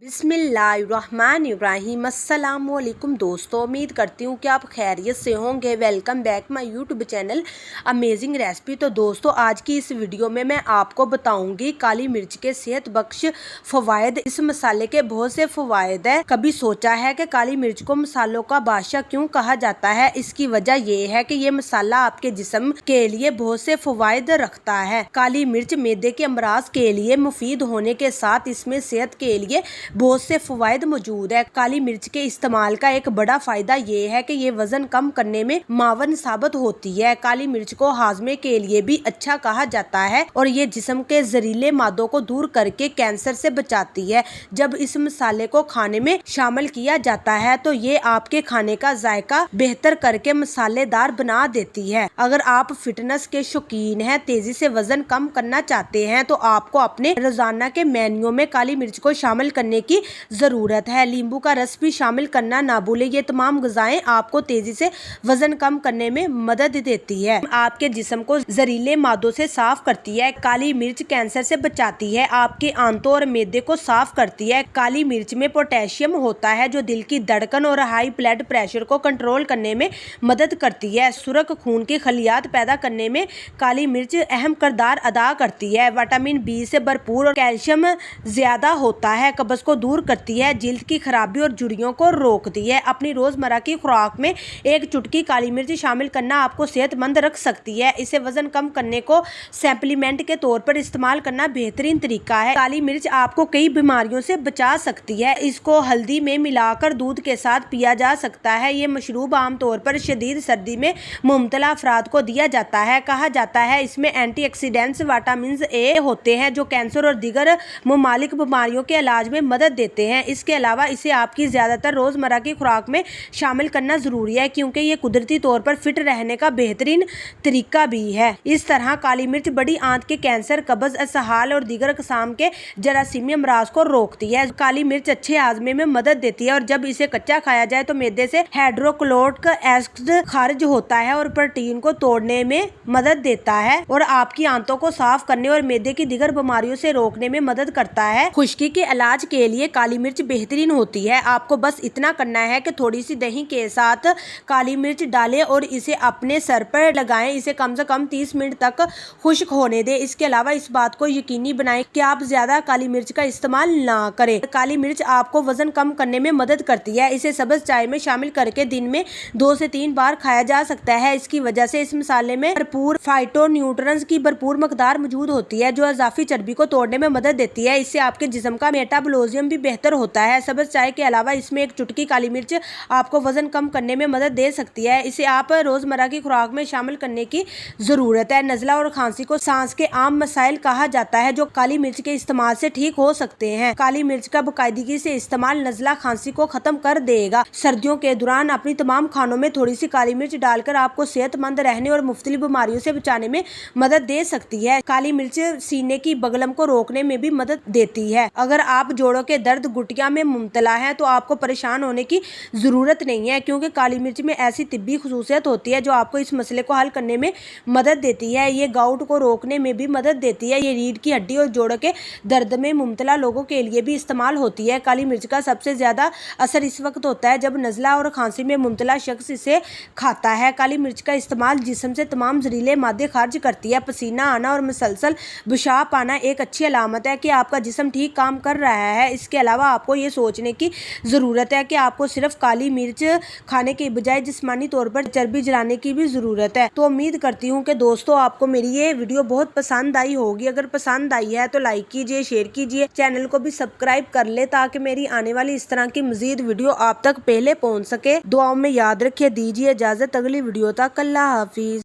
बिस्मिल्लाहिर्रहमानिर्रहीम। अस्सलामुअलैकुम दोस्तों, उम्मीद करती हूँ कि आप खैरियत से होंगे। Welcome back my YouTube channel amazing recipe. तो दोस्तों, आज की इस वीडियो में मैं आपको बताऊंगी काली मिर्च के सेहत बख्श फ़वाइद। इस मसाले के बहुत से फ़वाइद है। कभी सोचा है कि काली मिर्च को मसालों का बादशाह क्यों कहा जाता है? इसकी वजह ये है कि ये मसाला आपके जिस्म के लिए बहुत से फ़वाइद रखता है। काली मिर्च मैदे के अमराज के लिए मुफीद होने के साथ इसमें सेहत के लिए बहुत से फ़वाइद मौजूद है। काली मिर्च के इस्तेमाल का एक बड़ा फायदा ये है कि ये वजन कम करने में मावन साबित होती है। काली मिर्च को हाजमे के लिए भी अच्छा कहा जाता है और ये जिस्म के जहरीले मादों को दूर करके कैंसर से बचाती है। जब इस मसाले को खाने में शामिल किया जाता है तो ये आपके खाने का जायका बेहतर करके मसालेदार बना देती है। अगर आप फिटनेस के शौकीन हैं, तेजी से वजन कम करना चाहते हैं तो आपको अपने रोजाना के मेन्यू में काली मिर्च को शामिल करने की जरूरत है। नींबू का रस भी शामिल करना ना भूलें। ये तमाम ग़िज़ाएं आपको तेजी से वजन कम करने में मदद देती है, आपके जिस्म को जहरीले मादों से साफ करती है। काली मिर्च कैंसर से बचाती है, आपके आंतों और मैदे को साफ करती है। काली मिर्च में पोटेशियम होता है जो दिल की धड़कन और हाई ब्लड प्रेशर को कंट्रोल करने में मदद करती है। सुर्ख खून की खलियात पैदा करने में काली मिर्च अहम किरदार अदा करती है। विटामिन बी से भरपूर और कैल्शियम ज्यादा होता है, कब्ज को दूर करती है, जिल्द की खराबी और झुर्रियों को रोकती है। अपनी रोजमर्रा की खुराक में एक चुटकी काली मिर्च शामिल करना आपको सेहतमंद रख सकती है। इसे वजन कम करने को सप्लीमेंट के तौर पर इस्तेमाल करना बेहतरीन तरीका है। काली मिर्च आपको कई बीमारियों से बचा सकती है। इसको हल्दी में मिलाकर दूध के साथ पिया जा सकता है। ये मशरूब आमतौर पर शदीद सर्दी में मुब्तला अफराद को दिया जाता है। कहा जाता है इसमें एंटीऑक्सीडेंट्स विटामिन ए होते हैं जो कैंसर और दीगर मुमालिक बीमारियों के इलाज में मदद देते हैं। इसके अलावा इसे आपकी ज्यादातर रोजमर्रा की खुराक में शामिल करना जरूरी है क्योंकि ये कुदरती तौर पर फिट रहने का बेहतरीन तरीका भी है। इस तरह काली मिर्च बड़ी आंत के कैंसर, कब्ज, असहाल और दीगर किस्म के जरासीमी अमराज को रोकती है। काली मिर्च अच्छे हाजमे में मदद देती है और जब इसे कच्चा खाया जाए तो मैदे से हाइड्रोक्लोरिक एसिड खारिज होता है और प्रोटीन को तोड़ने में मदद देता है और आपकी आंतों को साफ करने और मैदे की दीगर बीमारियों से रोकने में मदद करता है। खुश्की के इलाज के लिए काली मिर्च बेहतरीन होती है। आपको बस इतना करना है कि थोड़ी सी दही के साथ काली मिर्च डालें और इसे अपने सर पर लगाएं। इसे कम से कम 30 मिनट तक खुश्क होने दें। इसके अलावा इस बात को यकीनी बनाएं कि आप ज्यादा काली मिर्च का इस्तेमाल ना करें। काली मिर्च आपको वजन कम करने में मदद करती है। इसे सब्ज चाय में शामिल करके दिन में 2 से 3 बार खाया जा सकता है। इसकी वजह से इस मसाले में भरपूर फाइटोन्यूट्रिएंट्स की भरपूर मकदार मौजूद होती है जो इजाफी चर्बी को तोड़ने में मदद देती है। इससे आपके जिस्म का मेटाबॉलिज्म भी बेहतर होता है। सब्ज चाय के अलावा इसमें एक चुटकी काली मिर्च आपको वजन कम करने में मदद दे सकती है। इसे आप रोजमर्रा की खुराक में शामिल करने की जरूरत है। नज़ला और खांसी को सांस के आम मसाइल कहा जाता है जो काली मिर्च के इस्तेमाल से ठीक हो सकते हैं। काली मिर्च का बाकायदगी से इस्तेमाल नज़ला खांसी को खत्म कर देगा। सर्दियों के दौरान अपनी तमाम खानों में थोड़ी सी काली मिर्च डालकर आपको सेहतमंद रहने और मुख्तलिफ बीमारियों से बचाने में मदद दे सकती है। काली मिर्च सीने की बगलम को रोकने में भी मदद देती है। अगर आप जोड़ों के दर्द, घुटिया में मुब्तला है तो आपको परेशान होने की जरूरत नहीं है क्योंकि काली मिर्च में ऐसी तिब्बी खुसूसियत होती है जो आपको इस मसले को हल करने में मदद देती है। ये गाउट को रोकने में भी मदद देती है। ये रीढ़ की हड्डी और जोड़ों के दर्द में मुब्तला लोगों के लिए भी इस्तेमाल होती है। काली मिर्च का सबसे ज्यादा असर इस वक्त होता है जब नज़ला और खांसी में मुब्तला शख्स इसे खाता है। काली मिर्च का इस्तेमाल जिस्म से तमाम जहरीले मादे खारिज करती है। पसीना आना और मुसलसल पेशाब आना एक अच्छी अलामत है कि आपका जिस्म ठीक काम कर रहा है। इसके अलावा आपको ये सोचने की ज़रूरत है कि आपको सिर्फ काली मिर्च खाने के बजाय जिस्मानी तौर पर चर्बी जलाने की भी ज़रूरत है। तो उम्मीद करती हूँ कि दोस्तों आपको मेरी ये वीडियो बहुत पसंद आई होगी। अगर पसंद आई है तो लाइक कीजिए, शेयर कीजिए, चैनल को भी सब्सक्राइब कर ले ताकि मेरी आने वाली इस तरह की मज़ीद वीडियो आप तक पहले पहुँच सके। दुआओं में याद रखिए। दीजिए इजाज़त अगली वीडियो तक। अल्लाह हाफिज़।